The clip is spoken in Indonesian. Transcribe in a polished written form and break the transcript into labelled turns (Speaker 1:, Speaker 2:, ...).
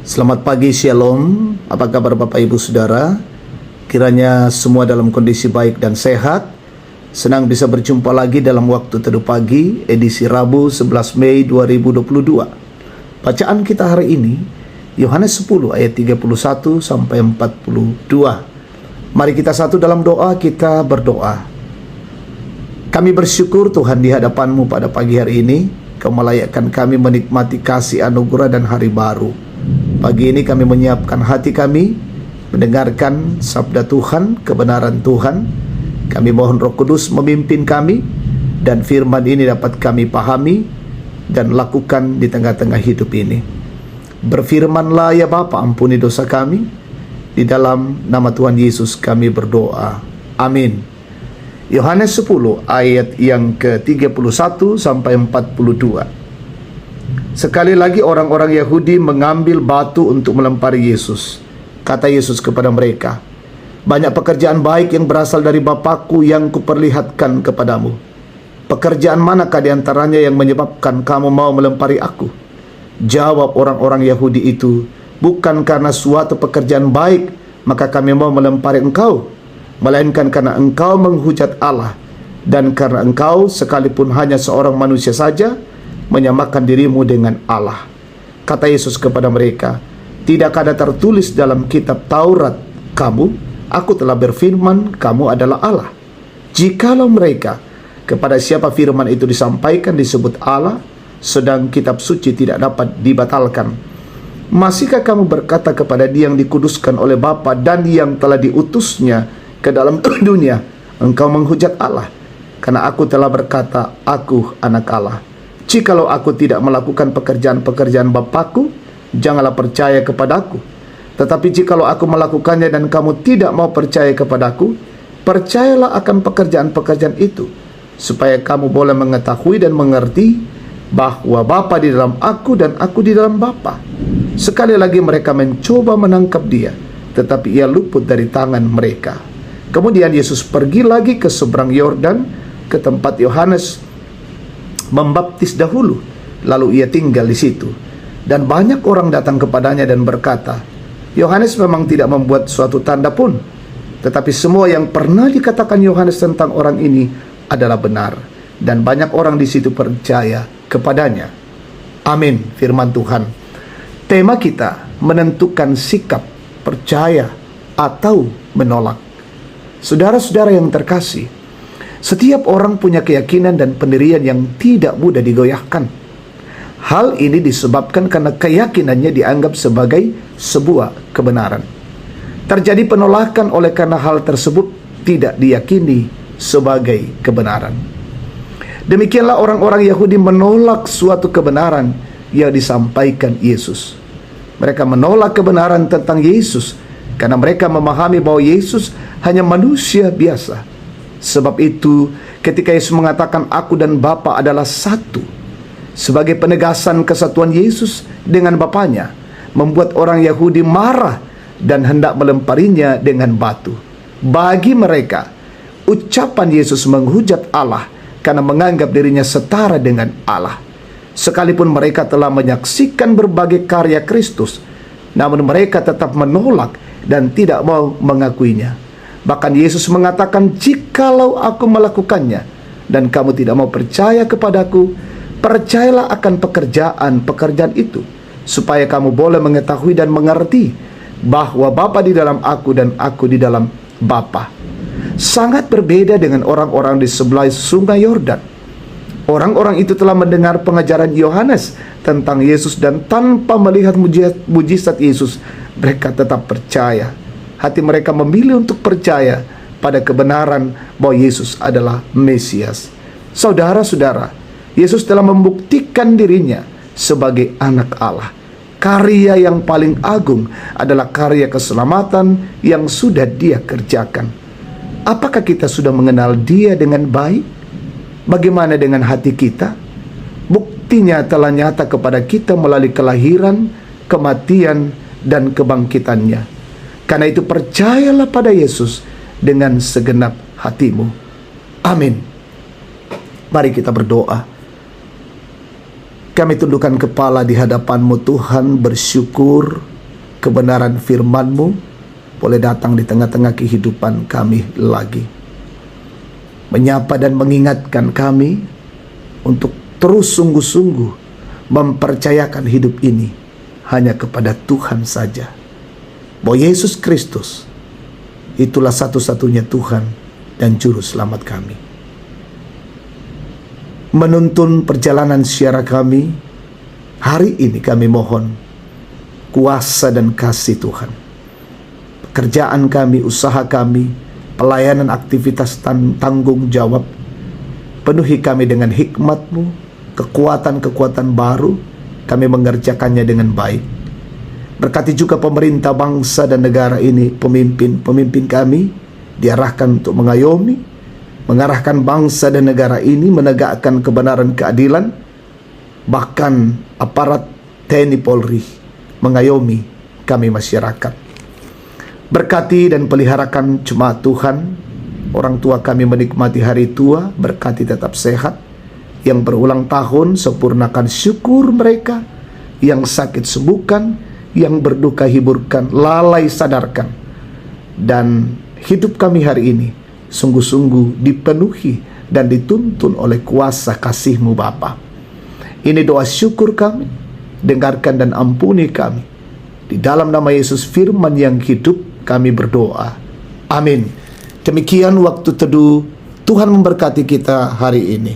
Speaker 1: Selamat pagi, Shalom. Apa kabar Bapak Ibu Saudara? Kiranya semua dalam kondisi baik dan sehat. Senang bisa berjumpa lagi dalam waktu teduh pagi, edisi Rabu 11 Mei 2022. Bacaan kita hari ini, Yohanes 10 ayat 31 sampai 42. Mari kita satu dalam doa, kita berdoa. Kami bersyukur Tuhan di hadapan-Mu pada pagi hari ini. Kau melayakkan kami menikmati kasih anugerah dan hari baru. Pagi ini kami menyiapkan hati kami mendengarkan sabda Tuhan, kebenaran Tuhan. Kami mohon Roh Kudus memimpin kami, dan firman ini dapat kami pahami dan lakukan di tengah-tengah hidup ini. Berfirmanlah ya Bapa, ampuni dosa kami. Di dalam nama Tuhan Yesus kami berdoa. Amin. Yohanes 10 ayat yang ke-31 sampai 42. Sekali lagi orang-orang Yahudi mengambil batu untuk melempari Yesus. Kata Yesus kepada mereka, banyak pekerjaan baik yang berasal dari Bapakku yang kuperlihatkan kepadamu. Pekerjaan manakah di antaranya yang menyebabkan kamu mau melempari aku? Jawab orang-orang Yahudi itu, bukan karena suatu pekerjaan baik maka kami mau melempari engkau, melainkan karena engkau menghujat Allah, dan karena engkau sekalipun hanya seorang manusia saja menyamakan dirimu dengan Allah. Kata Yesus kepada mereka, tidak ada tertulis dalam kitab Taurat kamu, aku telah berfirman kamu adalah Allah. Jikalau mereka kepada siapa firman itu disampaikan disebut Allah, sedang kitab suci tidak dapat dibatalkan, masihkah kamu berkata kepada Dia yang dikuduskan oleh Bapa dan yang telah diutusnya ke dalam dunia, engkau menghujat Allah? Karena aku telah berkata, aku anak Allah. Jikalau aku tidak melakukan pekerjaan-pekerjaan Bapakku, janganlah percaya kepadaku. Tetapi jikalau aku melakukannya dan kamu tidak mau percaya kepadaku, percayalah akan pekerjaan-pekerjaan itu, supaya kamu boleh mengetahui dan mengerti bahwa Bapa di dalam aku dan aku di dalam Bapa. Sekali lagi mereka mencoba menangkap Dia, tetapi Ia luput dari tangan mereka. Kemudian Yesus pergi lagi ke seberang Yordan, ke tempat Yohanes membaptis dahulu, lalu Ia tinggal di situ. Dan banyak orang datang kepadanya dan berkata, Yohanes memang tidak membuat suatu tanda pun, tetapi semua yang pernah dikatakan Yohanes tentang orang ini adalah benar, dan banyak orang di situ percaya kepadanya. Amin. Firman Tuhan. Tema kita menentukan sikap percaya atau menolak. Saudara-saudara yang terkasih, setiap orang punya keyakinan dan pendirian yang tidak mudah digoyahkan. Hal ini disebabkan karena keyakinannya dianggap sebagai sebuah kebenaran. Terjadi penolakan oleh karena hal tersebut tidak diyakini sebagai kebenaran. Demikianlah orang-orang Yahudi menolak suatu kebenaran yang disampaikan Yesus. Mereka menolak kebenaran tentang Yesus karena mereka memahami bahwa Yesus hanya manusia biasa. Sebab itu, ketika Yesus mengatakan aku dan Bapa adalah satu, sebagai penegasan kesatuan Yesus dengan Bapanya, membuat orang Yahudi marah dan hendak melemparinya dengan batu. Bagi mereka, ucapan Yesus menghujat Allah karena menganggap dirinya setara dengan Allah. Sekalipun mereka telah menyaksikan berbagai karya Kristus, namun mereka tetap menolak dan tidak mau mengakuinya. Bahkan Yesus mengatakan, jikalau aku melakukannya dan kamu tidak mau percaya kepadaku, percayalah akan pekerjaan-pekerjaan itu, supaya kamu boleh mengetahui dan mengerti bahwa Bapa di dalam aku dan aku di dalam Bapa. Sangat berbeda dengan orang-orang di sebelah sungai Yordan. Orang-orang itu telah mendengar pengajaran Yohanes tentang Yesus, dan tanpa melihat mujizat Yesus, mereka tetap percaya. Hati mereka memilih untuk percaya pada kebenaran bahwa Yesus adalah Mesias. Saudara-saudara, Yesus telah membuktikan dirinya sebagai anak Allah. Karya yang paling agung adalah karya keselamatan yang sudah Dia kerjakan. Apakah kita sudah mengenal Dia dengan baik? Bagaimana dengan hati kita? Buktinya telah nyata kepada kita melalui kelahiran, kematian, dan kebangkitannya. Karena itu percayalah pada Yesus dengan segenap hatimu. Amin. Mari kita berdoa. Kami tundukkan kepala di hadapan-Mu Tuhan, bersyukur kebenaran firman-Mu boleh datang di tengah-tengah kehidupan kami lagi. Menyapa dan mengingatkan kami untuk terus sungguh-sungguh mempercayakan hidup ini hanya kepada Tuhan saja. Bahwa Yesus Kristus itulah satu-satunya Tuhan dan Juru Selamat kami. Menuntun perjalanan syara kami, hari ini kami mohon kuasa dan kasih Tuhan. Pekerjaan kami, usaha kami, pelayanan, aktivitas tanggung jawab, penuhi kami dengan hikmat-Mu, kekuatan-kekuatan baru, kami mengerjakannya dengan baik. Berkati juga pemerintah bangsa dan negara ini, pemimpin kami diarahkan untuk mengayomi, mengarahkan bangsa dan negara ini menegakkan kebenaran keadilan, bahkan aparat TNI Polri mengayomi kami masyarakat. Berkati dan peliharakan jemaat Tuhan, orang tua kami menikmati hari tua, berkati tetap sehat, yang berulang tahun sempurnakan syukur mereka, yang sakit sembuhkan, yang berduka hiburkan, lalai sadarkan. Dan hidup kami hari ini sungguh-sungguh dipenuhi dan dituntun oleh kuasa kasih-Mu Bapa. Ini doa syukur kami, dengarkan dan ampuni kami. Di dalam nama Yesus firman yang hidup kami berdoa. Amin. Demikian waktu teduh, Tuhan memberkati kita hari ini.